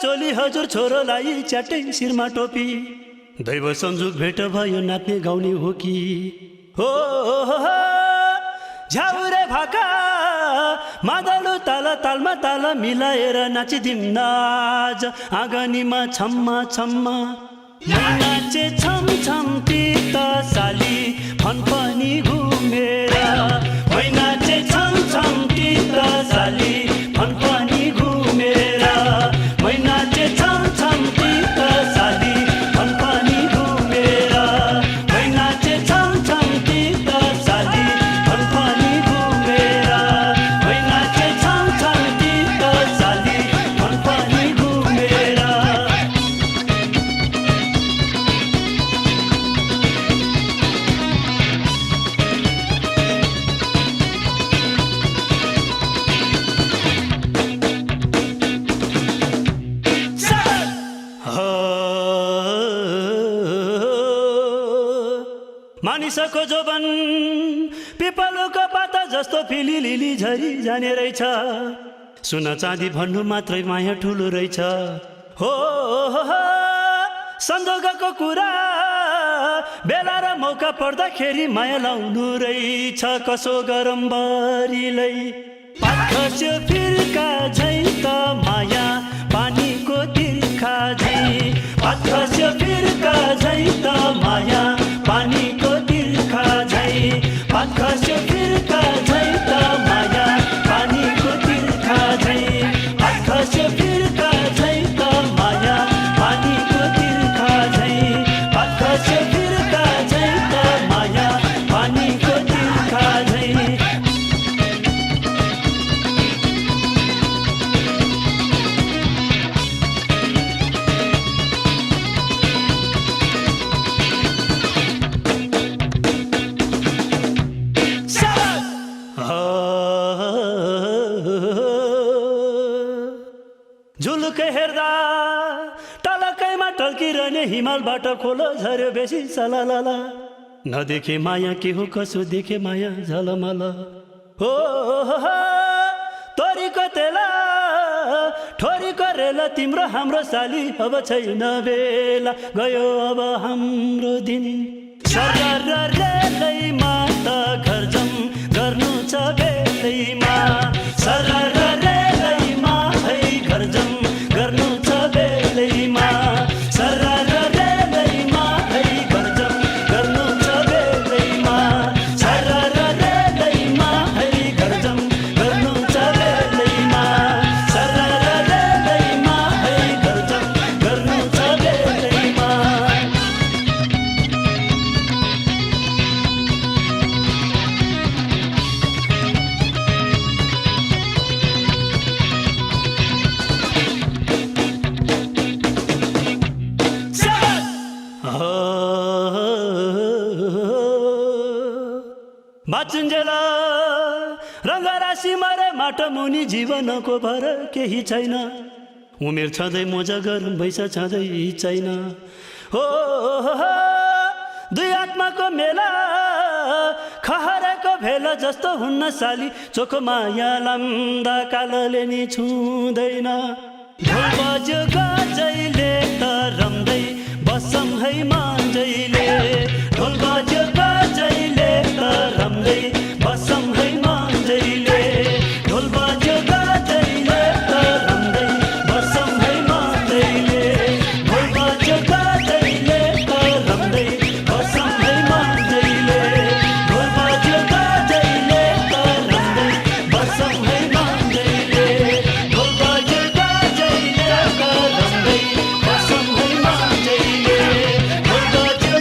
चोली हजुर छोरोलाई च्याटै शिरमा टोपी दैव संजोग भेट भयो नाच्ने गाउने हो कि हो झ्याउरे भाका मादलो ताल तालमा ताल मिलाएर नाचिदिम नाच आँगनीमा छम्मा छम्मा नाचे छम छम पित साली फनफनी घुमेर नाचे छम छम पित साली फनफनी घुमेर नाचे छम छम पित साली फनफनी घुमेर नाचे छम छम पित साली फनफनी घुमेर नाचे छम छम पित साली फनफनी घुमेर मानिसको जोबन पिपलको पाता जस्तो फिली लिली झरी जाने रहेछ सुन चाँदी भन्नु मात्रै माया ठुलो रहेछ हो संजोगको कुरा बेला र मौका पर्दाखेरि माया लाउनु रहेछ कसो गरम बरीलै पात खस्यो फिर्का झै त माया पानीको तिर्खा झै पात खस्यो फिर्का झै त माया पानीको तिर्खा झै पात खस्यो फिर्का झै त माया पानीको तिर्खा झै पात खस्यो फिर्का झै त माया पानीको तिर्खा झै पात खस्यो फिर्का झै त माया पानीको तिर्खा झै झुलुकै हेर्दा टलकैमा टल्किरहने हिमालबाट खोलो झर्यो बेसी सलालाला नदेखे माया के हो कसो देखे माया झलमल हो तोरीको तेला ठोरीको रेला तिम्रो हाम्रो साली अब छैन बेला गयो अब हाम्रो दिन सरकार रेलैमा त घर जम गर्नु छ बेलैमा सरकार रेलैमा है घर जम गर्नु छ बेलैमा सरकार रेलैमा है घर जम गर्नु छ बेलैमा सरकार रेलैमा है घर जम गर्नु छ बेलैमा सरकार रेलैमा है घर जम गर्नु छ बेलैमा बाचुन्जेला रङ्गराशि मरे माटो मुनि जीवनको भर केही छैन उमेर छँदै मोजा गरौँ पैसा छँदै छैन हो दुई आत्माको मेला खहरेको भेला जस्तो हुन्न साली चोखो माया लाम्दा कालले नि छुँदैन ढोल बज्यो गजैले त रम्दै बसम है मान्जैले ढोल बज्यो गजैले त रम्दै बसम है मान्जैले ढोल बज्यो गजैले त रम्दै बसम है मान्जैले ढोल बज्यो गजैले त रम्दै बसम है मान्जैले ढोल बज्यो गजैले त रम्दै बसम है मान्जैले ढोल बज्यो गजैले त रम्दै बसम है मान्जैले ढोल बज्यो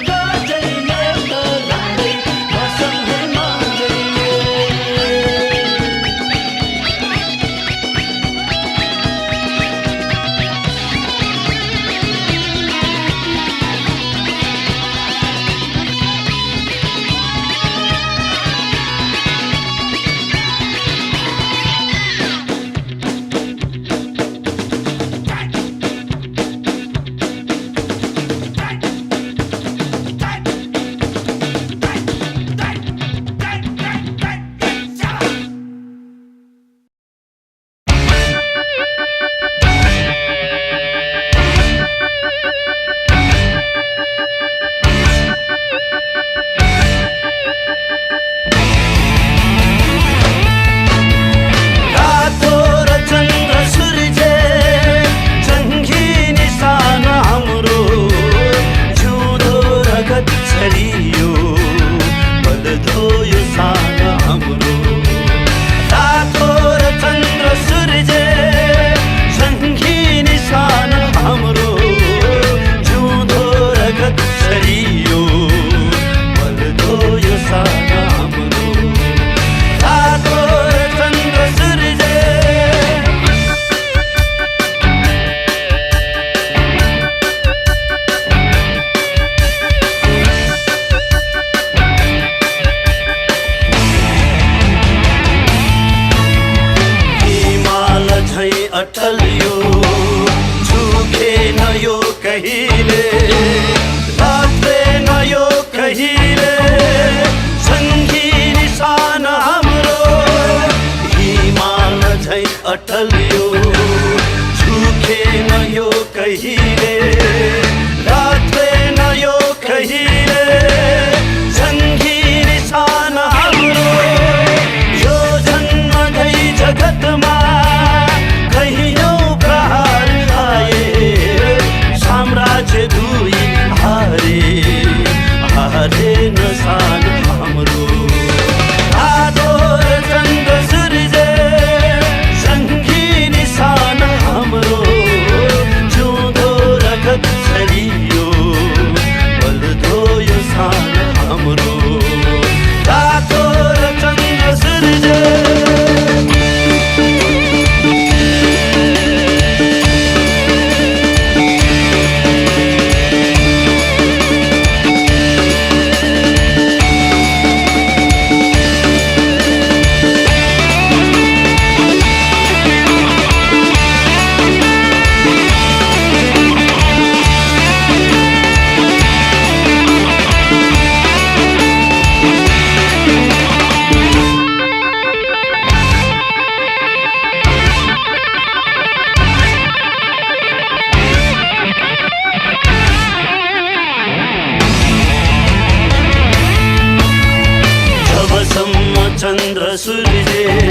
चन्द्र सूर्य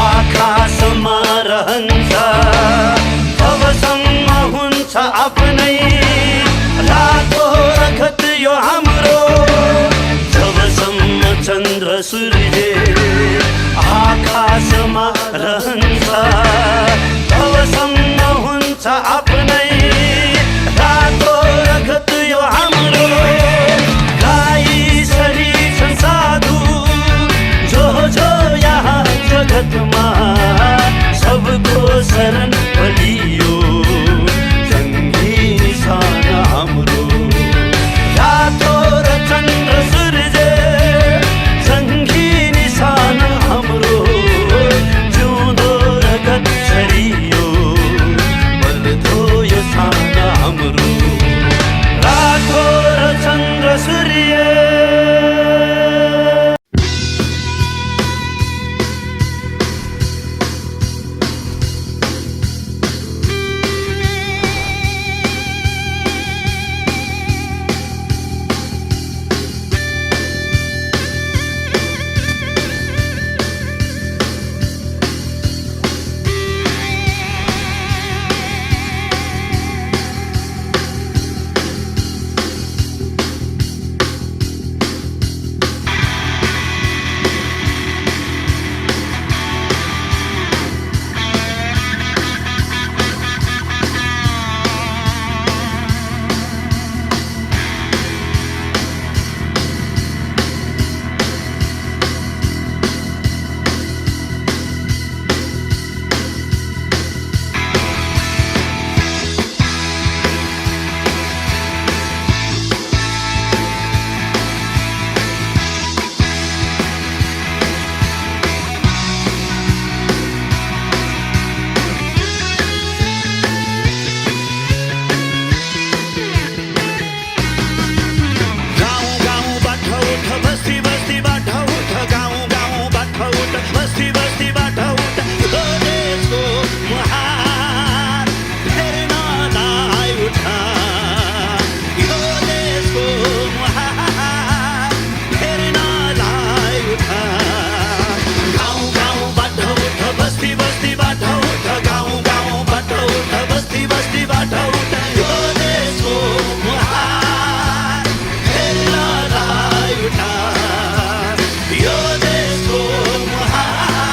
आकाशमा रहन्छ तबसम्म हुन्छ आफ्नै रातो रगत यो हाम्रो जबसम्म चन्द्र सूर्य आकाशमा रहन्छ तबसम्म हुन्छ आफ्नै रातो रगत यो हाम्रो गाई सरी संसाधु जो यहाँ जगतमा सबको शरण बलियो जङ्गी निशान हाम्रो रातो र चन्द्र सूर्य जङ्गी निशान हाम्रो जिउँदो रगत छरियो बल्दो यो शान हाम्रो रातो र चन्द्र सूर्य Yo desco, yo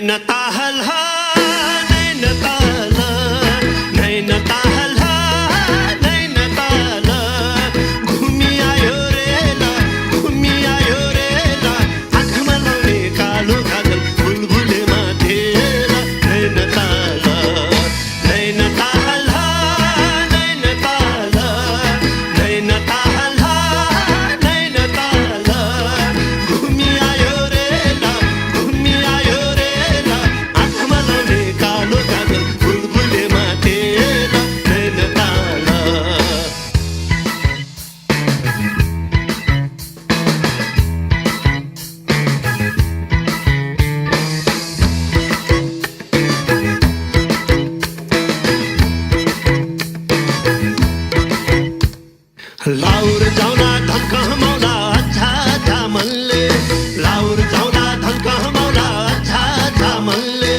Nainital Nainital Nainital Nainital घुमी आयो रे ला आँखामा लाउने कालो काजल बुलबुले माथेला नैनताल नैनताल नैनताल नैनताल नैनताल घुमी आयो रे ला आँखामा लाउने कालो काजल बुलबुले माथेला नैनताल लाउर जाउँला धन्क हमाउला अच्छा अच्छा मनले लाउर जाउँला धन्क हमाउला अच्छा अच्छा मनले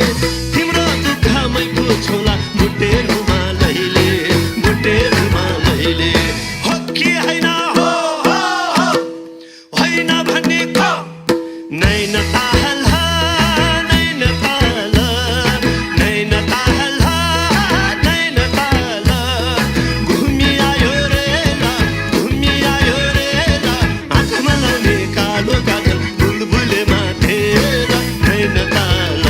तिम्रो दुःखमै पुछौला बुटेरुमा लैले हो कि हैन हो होइन भन्ने को नैनताल नैनताल नैनताल नैनताल घुमी आयो रे ला आँखामा लाउने कालो काजल बुलबुले माथेला नैनताल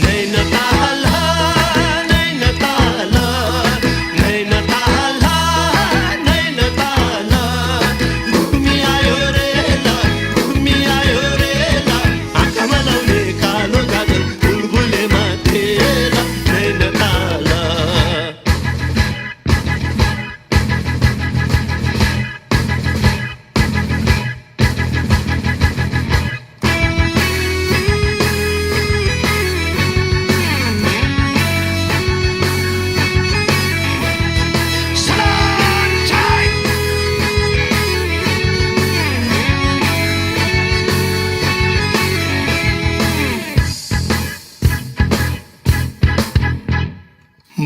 नैनताल नैनताल नैनताल नैनताल घुमी आयो रे ला आँखामा लाउने कालो काजल बुलबुले माथेला नैनताल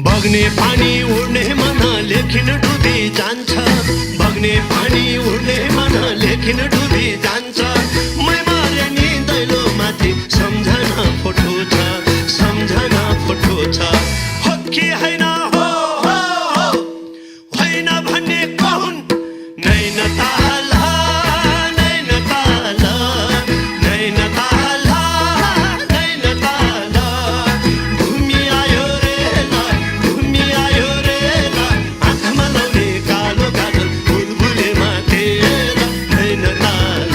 बग्ने पानी उड्ने मन लेखिन डुबी जान्छ बग्ने पानी उड्ने मन लेखिन डुबी जान्छ मै मरे नि दैलो माथि सम्झना फोटो छ हो कि हैन हो होइन भन्ने कहुन नैनताल नैनताल नैनताल नैनताल घुमी आयो रे ला आँखामा लाउने कालो काजल बुलबुले माथेला नैनताल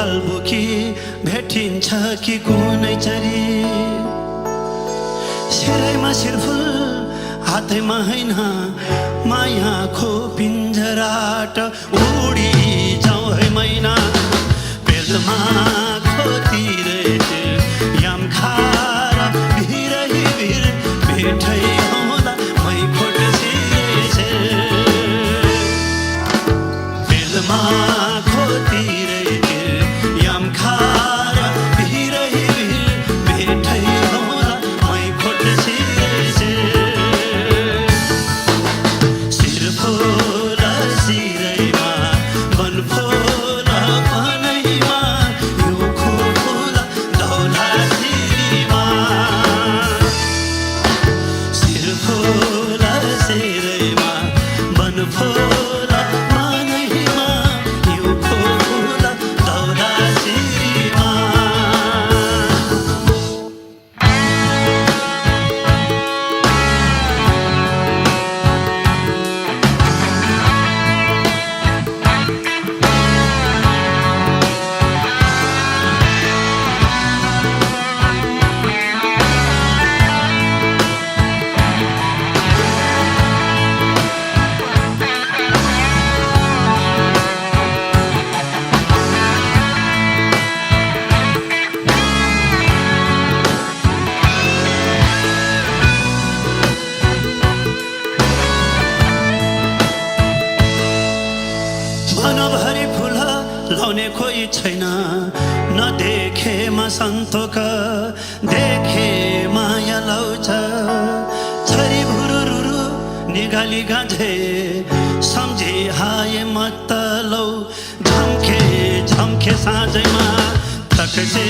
कालबुकी भेटिन्छ कि कुनै चरी सिरैमा शिरफुल हातैमा होइन मायाको पिञ्जराट उडी जाउँ है मैना पेलमा खोतिर याम खारा भिरै भिर भेटै होला मै खोटसी पेलमा खोतिर याम खारा भिरै भिर भेटै होला मै खोटसी शिरफुल सिरैमा बनफुल बनैमा यो फुल दौला सिरीमा शिरफुल सिरैमा बनफुल बनैमा यो फुल दौला सिरीमा मनभरि फुल लाउने कोही छैन नदेखेमा सन्तोक देखे माया लाउँछ छरी भुरुरुरु निगाली गाँझे सम्झे हाए मत लौ झम्के झम्के साँझैमा थक्से